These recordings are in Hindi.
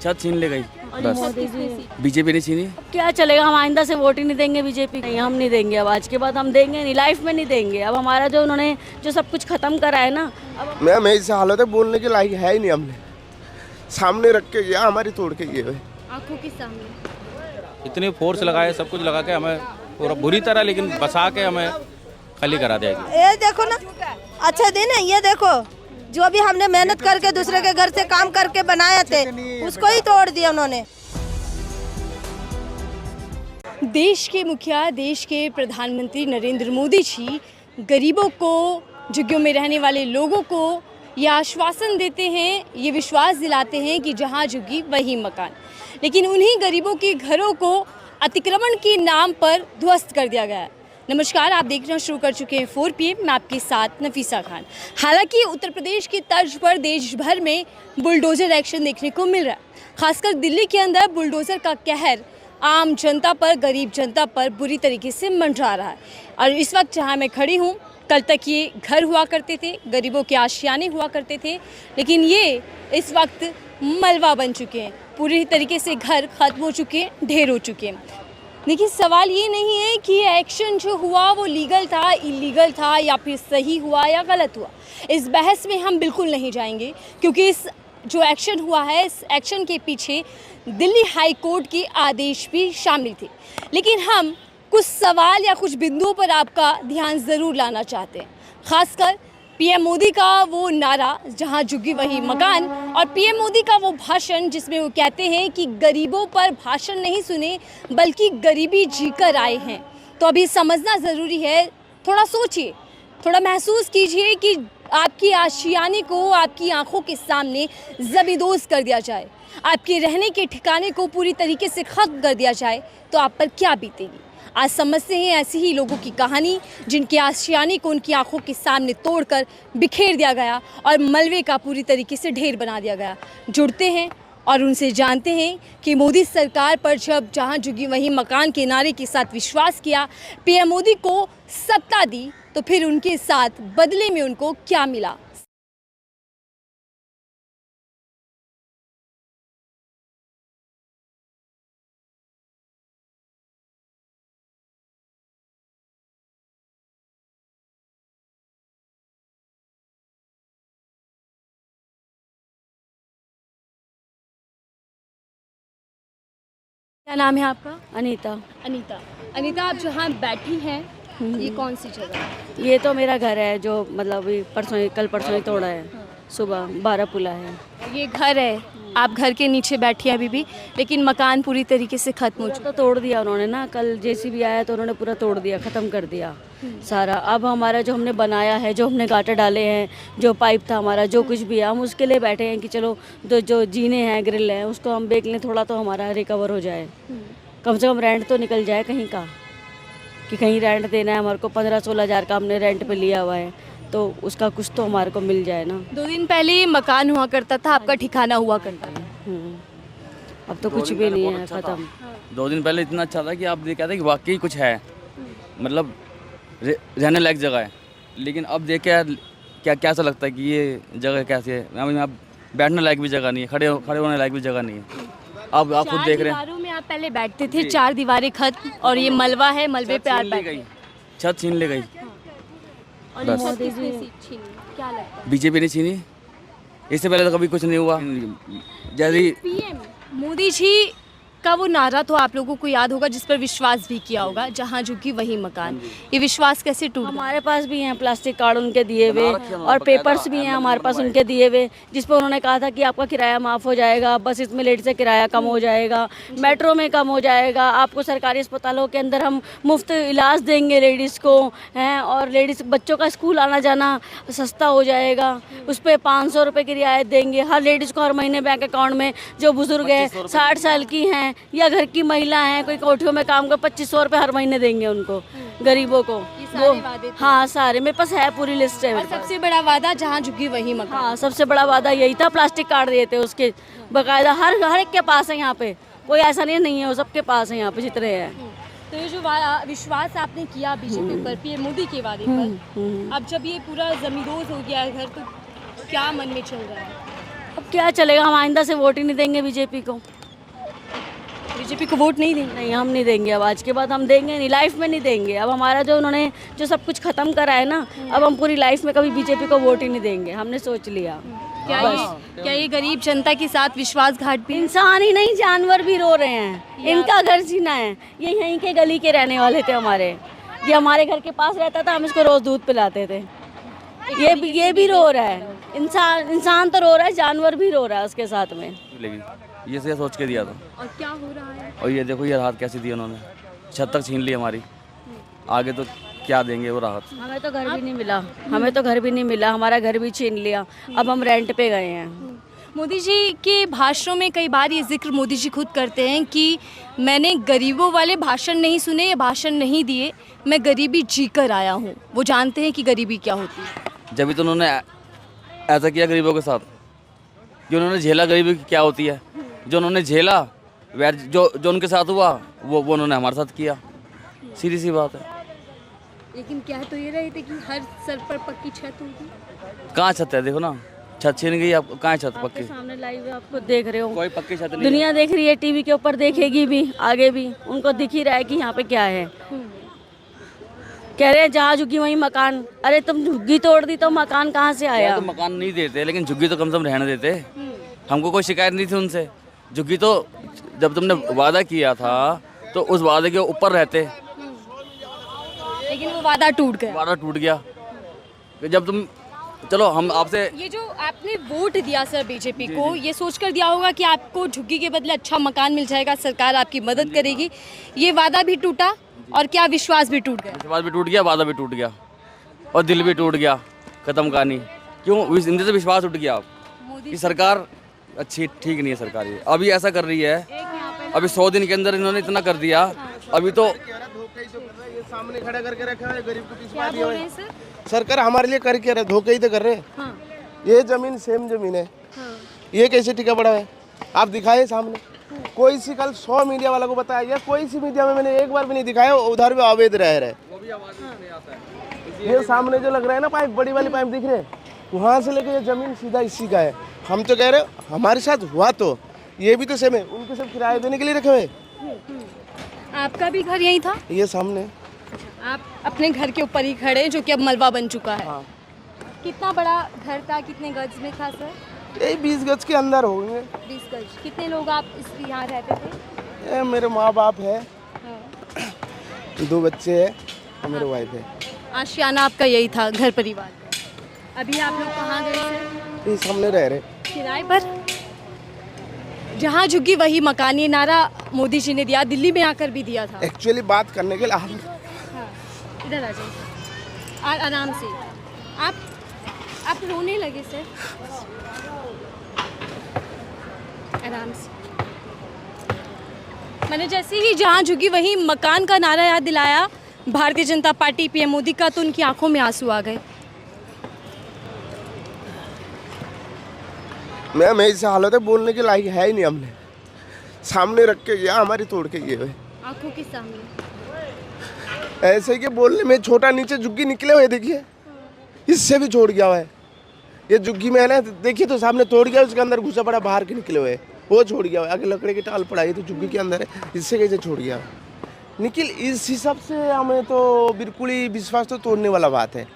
छत छीन ले गई बस। मोदी जी बीजेपी ने छीनी। क्या चलेगा, हम आइंदा से वोट ही नहीं देंगे बीजेपी। नहीं, हम नहीं देंगे, अब आज के बाद हम देंगे नहीं, लाइफ में नहीं देंगे। अब हमारा जो उन्होंने जो सब कुछ खत्म करा है ना, अब मैम ऐसी हालत है बोलने के लायक है ही नहीं। हमने सामने रख के गया, हमारी तोड़ के गए हुए आंखों के सामने इतनी फोर्स लगाए, सब कुछ लगा के हमें पूरा बुरी तरह, लेकिन बसा के हमें खाली करा दिया। ये देखो ना, अच्छा दिन है ये देखो, जो भी हमने मेहनत करके दूसरे के घर से काम करके बनाए थे उसको ही तोड़ दिया उन्होंने। देश के मुखिया, देश के प्रधानमंत्री नरेंद्र मोदी जी गरीबों को, झुग्गियों में रहने वाले लोगों को ये आश्वासन देते हैं, ये विश्वास दिलाते हैं कि जहां झुग्गी वहीं मकान। लेकिन उन्हीं गरीबों के घरों को अतिक्रमण के नाम पर ध्वस्त कर दिया गया है। नमस्कार, आप देखना शुरू कर चुके हैं 4 PM, मैं आपके साथ नफीसा खान। हालांकि उत्तर प्रदेश की तर्ज पर देश भर में बुलडोजर एक्शन देखने को मिल रहा है। खासकर दिल्ली के अंदर बुलडोजर का कहर आम जनता पर, गरीब जनता पर बुरी तरीके से मंडरा रहा है। और इस वक्त जहां मैं खड़ी हूं, कल तक ये घर हुआ करते थे, गरीबों के आशियाने हुआ करते थे, लेकिन ये इस वक्त मलबा बन चुके हैं। पूरी तरीके से घर खत्म हो चुके हैं, ढेर हो चुके हैं। देखिए, सवाल ये नहीं है कि एक्शन जो हुआ वो लीगल था, इलीगल था, या फिर सही हुआ या गलत हुआ। इस बहस में हम बिल्कुल नहीं जाएंगे, क्योंकि इस जो एक्शन हुआ है, इस एक्शन के पीछे दिल्ली हाई कोर्ट के आदेश भी शामिल थे। लेकिन हम कुछ सवाल या कुछ बिंदुओं पर आपका ध्यान ज़रूर लाना चाहते हैं। खासकर PM मोदी का वो नारा, जहां झुग्गी वहीं मकान, और PM मोदी का वो भाषण जिसमें वो कहते हैं कि गरीबों पर भाषण नहीं सुने बल्कि गरीबी जीकर आए हैं। तो अभी समझना ज़रूरी है, थोड़ा सोचिए, थोड़ा महसूस कीजिए कि आपकी आशियाने को आपकी आंखों के सामने ज़बीदोज़ कर दिया जाए, आपके रहने के ठिकाने को पूरी तरीके से ख़त्म कर दिया जाए, तो आप पर क्या बीतेगी। आज समझते हैं ऐसी ही लोगों की कहानी, जिनके आशियाने को उनकी आंखों के सामने तोड़कर बिखेर दिया गया और मलबे का पूरी तरीके से ढेर बना दिया गया। जुड़ते हैं और उनसे जानते हैं कि मोदी सरकार पर जब जहां झुग्गी वहीं मकान के नारे के साथ विश्वास किया, PM मोदी को सत्ता दी, तो फिर उनके साथ बदले में उनको क्या मिला। क्या नाम है आपका? अनीता। अनीता। अनीता, आप जहाँ बैठी हैं ये कौन सी जगह है? ये तो मेरा घर है, जो मतलब कल परसों ही तोड़ा है, सुबह 12 पुला है। ये घर है, आप घर के नीचे बैठी हैं अभी भी, लेकिन मकान पूरी तरीके से खत्म हो पूरा चुका तो तोड़ दिया उन्होंने ना, कल JCB आया तो उन्होंने पूरा तोड़ दिया, ख़त्म कर दिया सारा। अब हमारा जो हमने बनाया है, जो हमने गाटर डाले हैं, जो पाइप था हमारा, जो कुछ भी है, हम उसके लिए बैठे हैं कि चलो जो जीने हैं, ग्रिल हैं, उसको हम देख लें, थोड़ा तो हमारा रिकवर हो जाए, कम से कम रेंट तो निकल जाए कहीं का, कि कहीं रेंट देना है हमारे को। 15-16 हज़ार का हमने रेंट पे लिया हुआ है, तो उसका कुछ तो हमारे को मिल जाए ना। 2 दिन पहले ये मकान हुआ करता था, आपका ठिकाना हुआ करता था। अब तो कुछ भी नहीं है, ख़त्म। 2 दिन पहले इतना अच्छा था कि आप देख कहते हैं कि वाकई कुछ है, मतलब रहने लायक जगह है। लेकिन अब देख के क्या सा लगता है कि ये जगह कैसी है। यहाँ बैठने लायक भी जगह नहीं है, खड़े होने लायक भी जगह नहीं है। अब आप खुद देख रहे हैं, 4 दीवारों में आप पहले बैठते थे, 4 दीवारें खत्म, और ये मलबा है, मलबे पे आप बैठ गए। छत छीन ले गई और बस। मोदी जी क्या लगता है? बीजेपी ने छीनी। इससे पहले तो कभी कुछ नहीं हुआ। जैसे PM मोदी जी का वो नारा तो आप लोगों को याद होगा, जिस पर विश्वास भी किया होगा, जहाँ झुग्गी वहीं मकान। ये विश्वास कैसे टूटा? हमारे पास भी हैं प्लास्टिक कार्ड उनके दिए हुए, और पेपर्स भी हैं हमारे पास उनके दिए हुए, जिस पर उन्होंने कहा था कि आपका किराया माफ़ हो जाएगा, बस इसमें लेडीज़ से किराया कम हो जाएगा, मेट्रो में कम हो जाएगा, आपको सरकारी अस्पतालों के अंदर हम मुफ्त इलाज देंगे लेडीज़ को, हैं, और लेडीज़ बच्चों का स्कूल आना जाना सस्ता हो जाएगा, उस पर 500 रुपये की रियायत देंगे हर लेडीज़ को हर महीने बैंक अकाउंट में। जो बुज़ुर्ग है, 60 साल की हैं या घर की महिला हैं, कोई कोठियों में काम कर, 2500 रुपये हर महीने देंगे उनको, गरीबों को। सारे वादे थे। हाँ, सारे मेरे पास है, पूरी लिस्ट है और मेरे पास। सबसे बड़ा वादा जहाँ झुग्गी वहीं मकान। हाँ, सबसे बड़ा वादा यही था, प्लास्टिक कार्ड दिए थे उसके बाकायदा, हर एक के पास है यहाँ पे, कोई ऐसा नहीं है, वो सबके पास है यहाँ पे जितने हैं। तो ये जो विश्वास आपने किया बीजेपी पर, PM मोदी के वादे पर, अब जब ये पूरा जमींदोज हो गया है घर, तो क्या मन में चल रहा है? अब क्या चलेगा, हम आइंदा से वोट ही नहीं देंगे बीजेपी को। बीजेपी को वोट नहीं देंगे? नहीं, हम नहीं देंगे। अब आज के बाद हम देंगे नहीं, लाइफ में नहीं देंगे। अब हमारा जो उन्होंने जो सब कुछ खत्म करा है ना, अब हम पूरी लाइफ में कभी बीजेपी को वोट ही नहीं देंगे, हमने सोच लिया। क्या ये गरीब जनता के साथ विश्वासघात भी? इंसान ही नहीं, जानवर भी रो रहे हैं। इनका घर जीना है। ये यहीं के गली के रहने वाले थे हमारे, ये हमारे घर के पास रहता था, हम इसको रोज दूध पिलाते थे। ये भी रो रहा है। इंसान तो रो रहा है, जानवर भी रो रहा है उसके साथ में। लेकिन ये से सोच के दिया था। और क्या हो रहा है? और ये देखो ये राहत कैसी दी उन्होंने, छत तक छीन ली हमारी। आगे तो क्या देंगे वो राहत। हमें तो घर भी नहीं मिला, हमें तो घर भी नहीं मिला, हमारा घर भी छीन लिया। अब हम रेंट पे गए हैं। मोदी जी के भाषणों में कई बार ये जिक्र मोदी जी खुद करते हैं कि मैंने गरीबों वाले भाषण नहीं सुने, ये भाषण नहीं दिए, मैं गरीबी जीकर आया हूँ। वो जानते हैं कि गरीबी क्या होती है। जब भी तो उन्होंने ऐसा किया गरीबों के साथ कि उन्होंने झेला गरीबी क्या होती है। जो उन्होंने झेला वह जो उनके साथ हुआ वो उन्होंने हमारे साथ किया। सीधी सी बात है। लेकिन कह तो ये रहे थे कि हर सर पर पक्की छत होगी। कहाँ छत है, देखो ना छत छीन गई। आप कहाँ छत आपके पक्की? सामने लाइव है, आपको देख रहे हो। कोई पक्की छत नहीं। दुनिया देख रही है, टीवी के ऊपर देखेगी भी, आगे भी उनको दिख ही रहा है कि यहाँ पे क्या है। कह रहे हैं जहाँ झुग्गी वहीं मकान। अरे तुम झुग्गी तोड़ दी तो मकान कहाँ से आया? तो मकान नहीं देते, लेकिन झुग्गी तो कम से कम रहने देते। हमको कोई शिकायत नहीं थी उनसे। झुग्गी तो जब तुमने वादा किया था तो उस वादे के ऊपर रहते, लेकिन वो वादा टूट गया। वादा टूट गया। जब तुम चलो हम आपसे ये जो आपने वोट दिया सर बीजेपी को, ये सोचकर दिया होगा कि आपको झुग्गी के बदले अच्छा मकान मिल जाएगा, सरकार आपकी मदद करेगी। ये वादा भी टूटा और क्या विश्वास भी टूट गया। विश्वास भी टूट गया, वादा भी टूट गया और दिल भी टूट गया। खत्म कहानी। क्यों? इनसे से विश्वास उठ गया कि सरकार अच्छी ठीक नहीं है। सरकार ये अभी ऐसा कर रही है, अभी 100 दिन के अंदर इन्होंने इतना कर दिया। अभी तो सामने खड़ा करके रखा है, गरीब को पिछवा दिया है। सरकार हमारे लिए कर क्या रहे? धोखे ही तो कर रहे हैं। ये जमीन सेम जमीन है, ये कैसे टिका पड़ा है? आप दिखाए सामने। कोई सी कल 100 मीडिया वाला को बताया या कोई सी मीडिया में मैंने एक बार भी नहीं दिखाया उधर भी अवैध रह रहे। ये सामने जो लग रहा है ना पाइप, बड़ी वाली पाइप दिख रहे हैं, वहाँ से लेके ये जमीन सीधा इसी का है। हम तो कह रहे हमारे साथ हुआ तो ये भी तो सेम है, उनके सब किराया देने के लिए रखे हुए। आपका भी घर यही था? ये सामने आप अपने घर के ऊपर ही खड़े हैं, जो कि अब मलबा बन चुका है। हाँ। कितना बड़ा घर था, कितने गज में था सर? यही 20 गज के अंदर होंगे। 20 गज। कितने लोग आप इस यहाँ रहते थे? ये मेरे माँ बाप है, हाँ। 2 बच्चे हैं और मेरे वाइफ है। आशियाना आपका यही था, घर परिवार का। अभी आप लोग कहाँ गए सर? ये सामने रह रहे। किराए पर? जहाँ झुग्गी वही मकान, ये नारा मोदी जी ने दिया, दिल्ली में आकर भी दिया था। एक्चुअली बात करने के लिए हम इधर आ जाइए आराम से। आप रोने लगे सर? आराम से। मैंने जैसे ही जहाँ झुकी वहीं मकान का नारा याद दिलाया भारतीय जनता पार्टी पीएम मोदी का, तो उनकी आंखों में आंसू आ गए। मैम ऐसी हालत है, बोलने के लायक है ही नहीं। हमने सामने रख के गया, हमारी तोड़ के गए हुए आंखों के सामने। ऐसे कि बोलने में छोटा नीचे झुग्गी निकले हुए देखिए, इससे भी छोड़ गया हुआ है। ये झुग्गी में है ना, देखिए तो सामने तोड़ गया, उसके अंदर घुसा पड़ा, बाहर के निकले हुए वो छोड़ गया हुआ है। आगे लकड़े की टाल पड़ा है तो झुग्गी के अंदर है, इससे कैसे छोड़ गया निखिल? इस हिसाब से हमें तो बिल्कुल ही विश्वास तो तोड़ने वाला बात है।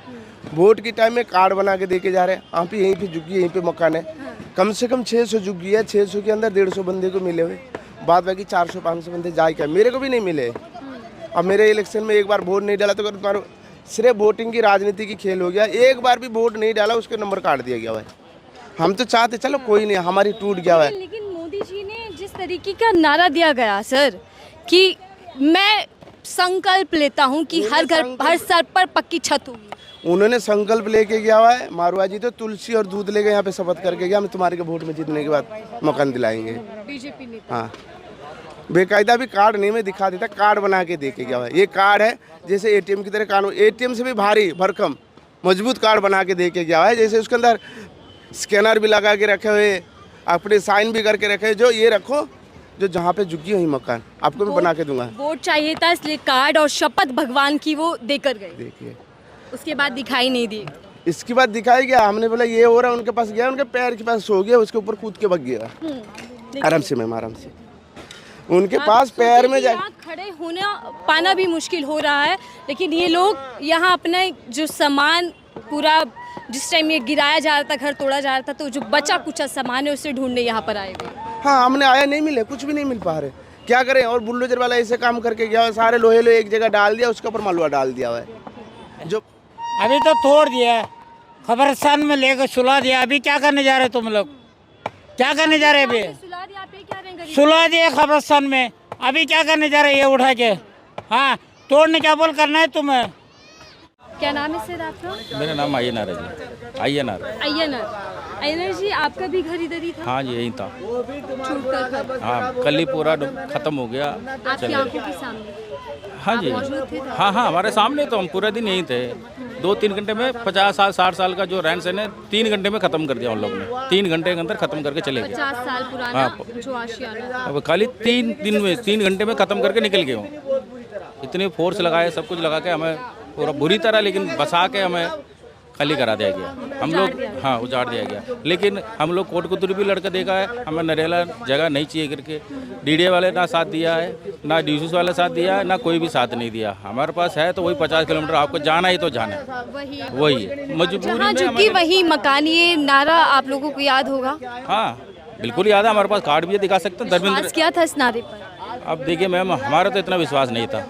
वोट के टाइम में कार्ड बना के दे के जा रहे हैं, आप यहीं पे झुग्गी, यहीं पे मकान है। कम से कम 600 झुग्गी है, 600 के अंदर 150 बंदे को मिले हुए, बाद बाकी 400-500 बंदे जाए क्या, मेरे को भी नहीं मिले। अब मेरे इलेक्शन में एक बार वोट नहीं डाला तो तुम्हारा सिर्फ वोटिंग की राजनीति की खेल हो गया। एक बार भी वोट नहीं डाला उसके नंबर काट दिया गया है। हम तो चाहते चलो कोई नहीं, हमारी टूट गया है। लेकिन मोदी जी ने जिस तरीके का नारा दिया गया सर कि मैं संकल्प लेता हूं कि हर घर हर सर पर पक्की छत होगी, उन्होंने संकल्प लेके गया हुआ है। मारवा जी तो तुलसी और दूध लेके यहाँ पे शपथ करके गया, हम तुम्हारे के वोट में जीतने के बाद मकान दिलाएंगे। बीजेपी ने। हाँ, बेकायदा भी कार्ड नहीं में दिखा देता, कार्ड बना के दे के गया हुआ है। ये कार्ड है जैसे एटीएम की तरह, कानून एटीएम से भी भारी भरकम मजबूत कार्ड बना के दे के गया है। जैसे उसके अंदर स्कैनर भी लगा के रखे हुए, अपने साइन भी करके रखे, जो ये रखो जो जहाँ पे झुकी वही मकान आपको भी बना के दूंगा। वोट चाहिए था इसलिए कार्ड और शपथ भगवान की वो देकर गए, देखिए उसके बाद दिखाई नहीं दी। इसके बाद दिखाया गया, हमने बोला ये हो रहा है, उनके पास गया, उनके पैर के पास सो गया, उसके ऊपर कूद के भाग गया आराम से मैम, आराम से उनके पास पैर में जा यहाँ खड़े होना पाना भी मुश्किल हो रहा है, लेकिन ये लोग यहाँ अपना जो सामान पूरा जिस टाइम ये गिराया जा रहा था, घर तोड़ा जा रहा था, तो जो बचा कुचा सामान है उसे ढूंढने यहाँ पर आए हुए। हाँ, हमने आया, नहीं मिले, कुछ भी नहीं मिल पा रहे, क्या करें। और बुलडोजर वाला ऐसे काम करके गया, सारे लोहे लोहे एक जगह डाल दिया, उसके ऊपर मालवा डाल दिया हुआ है। जो अभी तो तोड़ दिया, खबरस्तान में लेकर सुला दिया। अभी क्या करने जा रहे तुम लोग? क्या करने जा रहे अभी? सुला दिया खबरस्तान में, अभी क्या करने जा रहे ये उठा के? हाँ, तोड़ने क्या बोल करना है तुम्हें? क्या नाम है सर आपका? मेरा नाम अय्यनार है जी, अय्यनार। अय्यनार जी, आपका भी घर इधर ही था? हाँ जी, यहीं था। छूटकर था? हाँ, कल ही पूरा खत्म हो गया। आपकी आंखों के सामने? हाँ जी, हाँ हाँ, हमारे सामने, तो हम पूरा दिन यहीं थे। 2-3 घंटे में 50 साल 60 साल का जो रहन सहन है 3 घंटे में ख़त्म कर दिया उन लोगों ने। 3 घंटे के अंदर ख़त्म करके चले गए। 50 साल पुराना जो आशियाना था। अब खाली 3 दिन में 3 घंटे में ख़त्म करके निकल गए हो। इतने फोर्स लगाए, सब कुछ लगा के हमें पूरा बुरी तरह, लेकिन बसा के हमें खाली करा दिया गया। हम लोग, हाँ, उजाड़ दिया गया। लेकिन हम लोग कोट कुतुर भी लड़का देखा है, हमें नरेला जगह नहीं चाहिए करके। डीडीए वाले ना साथ दिया है, ना डीयूसी वाले साथ दिया है, ना कोई भी साथ नहीं दिया। हमारे पास है तो वही 50 किलोमीटर, आपको जाना ही तो जाना है, वही मजबूरी में। झुग्गी वही मकान, ये नारा आप लोगों को याद होगा? हाँ, बिल्कुल याद है, हमारे पास कार्ड भी दिखा सकते हैं। धर्मेंद्र क्या था इस नारे पर? अब देखिए मैम, हमारा तो इतना विश्वास नहीं था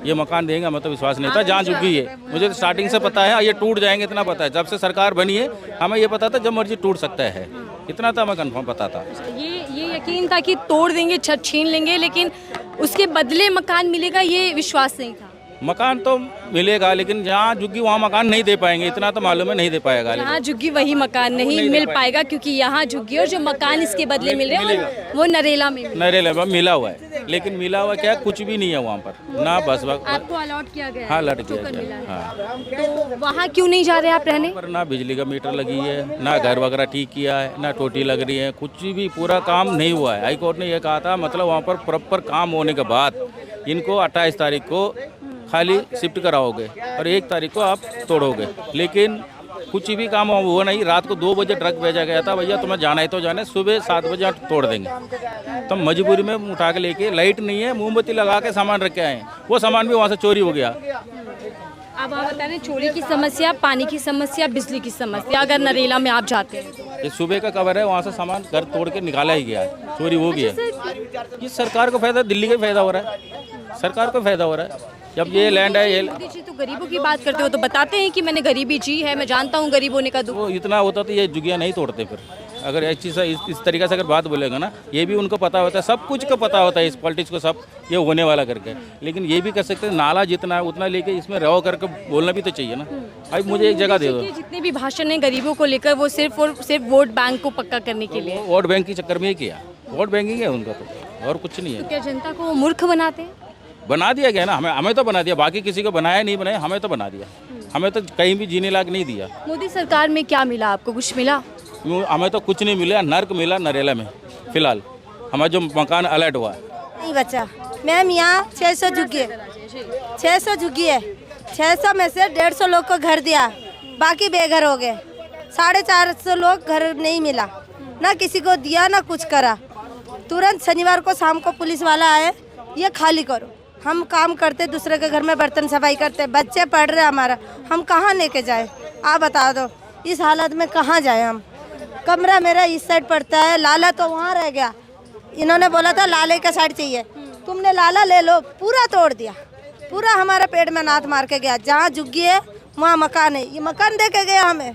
ये मकान देंगे, हमें तो विश्वास नहीं था। जहाँ झुग्गी है, मुझे तो स्टार्टिंग से पता है ये टूट जाएंगे, इतना पता है। जब से सरकार बनी है हमें ये पता था जब मर्जी टूट सकता है, इतना तो हमें कंफर्म पता था। ये यकीन था कि तोड़ देंगे, छत छीन लेंगे, लेकिन उसके बदले मकान मिलेगा ये विश्वास नहीं था। मकान तो मिलेगा, लेकिन जहाँ झुग्गी वहाँ मकान नहीं दे पाएंगे, इतना तो मालूम है, नहीं दे पाएगा। यहाँ झुग्गी वही मकान नहीं मिल पाएगा, क्योंकि यहाँ झुग्गी और जो मकान इसके बदले मिल रहे हैं वो नरेला में मिला हुआ है, लेकिन मिला हुआ क्या, कुछ भी नहीं है वहाँ पर ना। बस आपको अलॉट किया गया? हाँ, अलॉट किया गया। हाँ, तो वहाँ क्यों नहीं जा रहे आप रहने? पर ना बिजली का मीटर लगी है, ना घर वगैरह ठीक किया है, ना टोटी लग रही है, कुछ भी पूरा काम नहीं हुआ है। हाई कोर्ट ने यह कहा था, मतलब वहाँ पर प्रॉपर काम होने के बाद इनको 28 तारीख को खाली शिफ्ट कराओगे और 1 तारीख को आप तोड़ोगे, लेकिन कुछ भी काम हुआ नहीं। रात को 2 बजे ट्रक भेजा गया था, भैया तुम्हें जाना है तो जाना है, सुबह 7 बजे आप तोड़ देंगे। तो मजबूरी में उठा के लेके, लाइट नहीं है, मोमबत्ती लगा के सामान रख के आए, वो सामान भी वहाँ से चोरी हो गया। अब आप बता रहे चोरी की समस्या, पानी की समस्या, बिजली की समस्या, अगर नरेला में आप जाते हैं? ये सुबह का कवर है, वहाँ से सामान घर तोड़ के निकाला ही गया है, चोरी हो गया। ये सरकार को फायदा, दिल्ली का फायदा हो रहा है, सरकार को फायदा हो रहा है। जब ये लैंड है, ये मोदी जी तो गरीबों की बात करते हो, तो बताते हैं कि मैंने गरीबी जी है, मैं जानता हूँ गरीब होने का दुख। वो इतना होता तो ये जुगिया नहीं तोड़ते। फिर अगर एक चीज़ इस तरीके से अगर बात बोलेगा ना, ये भी उनको पता होता है, सब कुछ को पता होता है इस पॉलिटिक्स को, सब ये होने वाला करके। लेकिन ये भी कर सकते हैं, नाला जितना है उतना लेके इसमें रहो करके बोलना भी तो चाहिए ना। भाई मुझे एक जगह दे दो। जितने भी भाषण हैं गरीबों को लेकर, वो सिर्फ और सिर्फ वोट बैंक को पक्का करने के लिए, वोट बैंक के चक्कर में ही किया, वोट बैंकिंग है उनका, तो और कुछ नहीं है। क्या जनता को मूर्ख बनाते हैं? बना दिया गया ना, हमें तो बना दिया, बाकी किसी को बनाया नहीं बनाया, हमें तो बना दिया। हमें तो कहीं भी जीने लायक नहीं दिया। मोदी सरकार में क्या मिला आपको? कुछ मिला? हमें तो कुछ नहीं मिला, नर्क मिला नरेला में। फिलहाल हमारा जो मकान अलर्ट हुआ है नहीं बचा। मैम यहाँ 600 झुग्गी है, 600 झुग्गी है, 600 में से 150 लोग को घर दिया, बाकी बेघर हो गए। 450 लोग घर नहीं मिला, ना किसी को दिया ना कुछ करा। तुरंत शनिवार को शाम को पुलिस वाला आए, ये खाली करो। हम काम करते, दूसरे के घर में बर्तन सफाई करते, बच्चे पढ़ रहे हमारा, हम कहाँ लेके जाए? आप बता दो, इस हालत में कहाँ जाए हम? कमरा मेरा इस साइड पड़ता है, लाला तो वहाँ रह गया। इन्होंने बोला था लाले का साइड चाहिए, तुमने लाला ले लो, पूरा तोड़ दिया, पूरा हमारे पेड़ में नाथ मार के गया। जहाँ झुग्गी है वहाँ मकान है, ये मकान दे के गया हमें।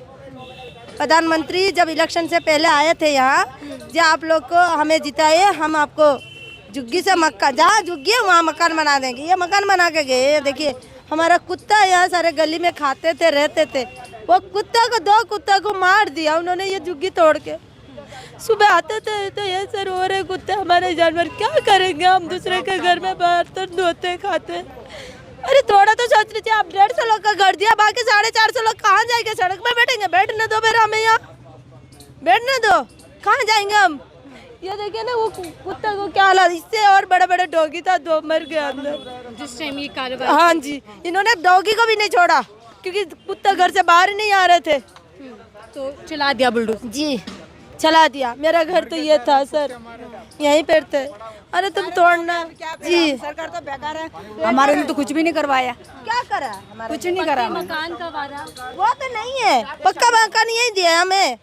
प्रधानमंत्री जब इलेक्शन से पहले आए थे यहाँ, जो आप लोग को हमें जिताए, हम आपको झुग्गी से मकान, जहाँ झुग्गी है वहाँ मकान बना देंगे, ये मकान बना के गए। देखिए हमारा कुत्ता यहाँ सारे गली में खाते थे, रहते थे, वो कुत्ता को 2 कुत्ता को मार दिया उन्होंने, ये झुग्गी तोड़ के। सुबह आते थे तो ये सर हो रहे कुत्ते हमारे जानवर, क्या करेंगे हम? दूसरे के घर में बर्तन धोते खाते। अरे थोड़ा तो सोच लीजिए आप, 150 लोग का घर दिया, बाकी 450 लोग कहाँ जाएंगे? सड़क में बैठेंगे? बैठने दो मेरा, हमें यहाँ बैठने दो, कहाँ जाएंगे हम? ये देखिए ना वो कुत्ता को क्या हालत, इससे और बड़े बड़े डॉगी था, 2 मर गए अंदर जिस टाइम ये कार्रवाई। हाँ जी, इन्होंने डॉगी को भी नहीं छोड़ा, क्योंकि कुत्ते घर से बाहर ही नहीं आ रहे थे। तो चला दिया बुलडोजर। जी चला दिया। मेरा घर तो ये था सर, यहीं पर थे। अरे तुम तोड़ना जी। सरकार तो बेकार है, हमारे लिए तो कुछ भी नहीं करवाया। क्या करा? कुछ नहीं करा। मकान का वादा वो तो नहीं है, पक्का मकान यही दिया हमें।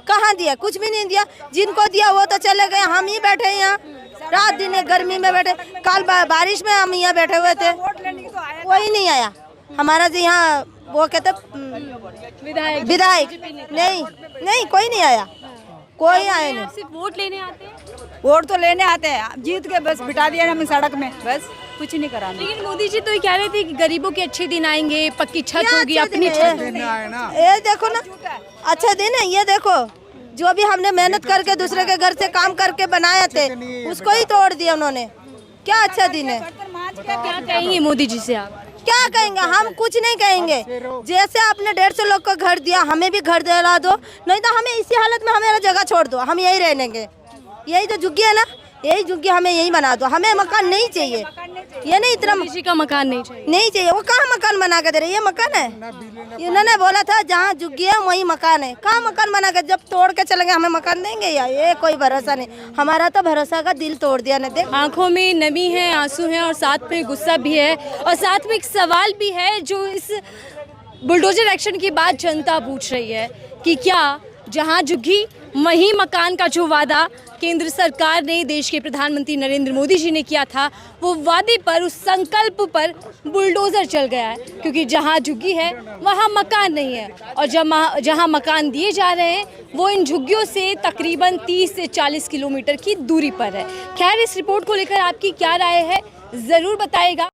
कहाँ दिया? कुछ भी नहीं दिया। जिनको दिया वो तो चले गए, हम ही बैठे हैं यहाँ रात दिन गर्मी में बैठे। कल बारिश में हम यहाँ बैठे हुए थे, कोई नहीं आया हमारा जी यहाँ। वो कहते विधायक नहीं कोई नहीं आया, कोई आया नहीं। सिर्फ वोट लेने आते हैं। वोट तो लेने आते हैं, जीत के बस बिठा दिया हमें सड़क में, बस कुछ नहीं करा। लेकिन मोदी जी तो ये कह रहे थे कि गरीबों के अच्छे दिन आएंगे, पक्की छत क्या होगी, अच्छे अपनी दिन छत। है? ये देखो ना, अच्छा दिन है ये। देखो जो भी हमने मेहनत करके दूसरे के घर से काम करके बनाए थे, उसको ही तोड़ दिया उन्होंने। क्या अच्छा दिन है? क्या कहेंगे मोदी जी से आप? क्या कहेंगे? हम कुछ नहीं कहेंगे। जैसे आपने 150 लोग को घर दिया, हमें भी घर दिला दो, नहीं तो हमें इसी हालत में हमें जगह छोड़ दो, हम यही रहेंगे। यही तो झुग्गी है ना, यही झुग्गी हमें यही बना दो। हमें मकान नहीं चाहिए, ये नहीं इतना किसी का मकान नहीं चाहिए। नहीं चाहिए। वो कहाँ मकान बना के दे रहे? ये मकान है, इन्होंने बोला था जहाँ झुग्गी है वही मकान है। कहाँ मकान बना के? जब तोड़ के चलेंगे हमें मकान देंगे या? ये कोई भरोसा नहीं। हमारा तो भरोसा का दिल तोड़ दिया ना। देख आंखों में नमी है, आंसू हैं और साथ में गुस्सा भी है और साथ में एक सवाल भी है जो इस बुलडोजर एक्शन की बात जनता पूछ रही है कि क्या जहां झुग्गी वहीं मकान का जो वादा केंद्र सरकार ने, देश के प्रधानमंत्री नरेंद्र मोदी जी ने किया था, वो वादे पर, उस संकल्प पर बुलडोजर चल गया है। क्योंकि जहां झुग्गी है वहां मकान नहीं है और जहां मकान दिए जा रहे हैं वो इन झुग्गियों से तकरीबन 30 से 40 किलोमीटर की दूरी पर है। खैर, इस रिपोर्ट को लेकर आपकी क्या राय है ज़रूर बताइएगा।